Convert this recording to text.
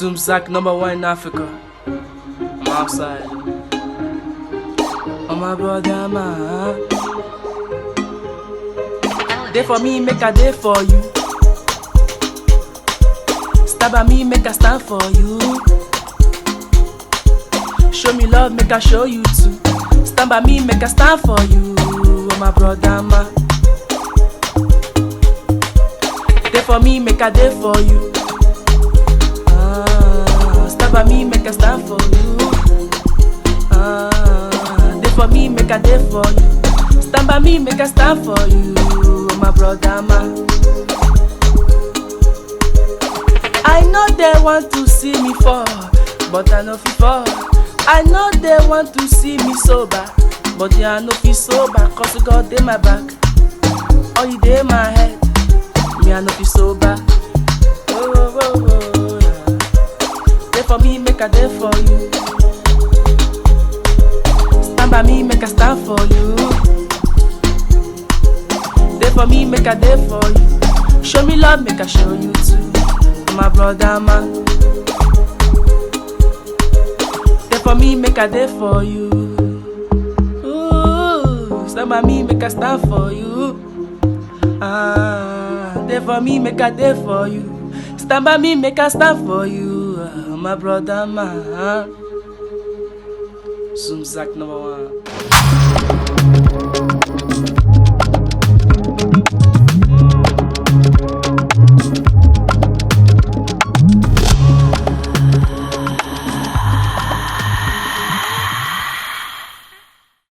Zoomzack #1 in Africa. I'm outside. Oh my brother, man. Day for me, make a day for you. Stab at me, make a stand for you. Show me love, make a show you too. Stand by me, make a stand for you. Oh my brother, man. Day for me, make a day for you. Stand by me, make a stand for you. Day for me, make a day for you. Stand by me, make a stand for you. Oh my brother, man. I know they want to see me fall, but I know fi fall. I know they want to see me sober, but yeah, I know fi sober, cause God in my back. Oh, you dey my head, me I know fi sober. Oh, oh, oh, oh, yeah. Day for me, make a day for you. Stand by me, make a stand for you. Day for me, make a day for you. Show me love, make a show you too. My brother, man. Day for me, make a day for you. Ooh, stand by me, make a stand for you. Day for me, make a day for you. Stand by me, make a stand for you. My brother, man. Zoomzack #1.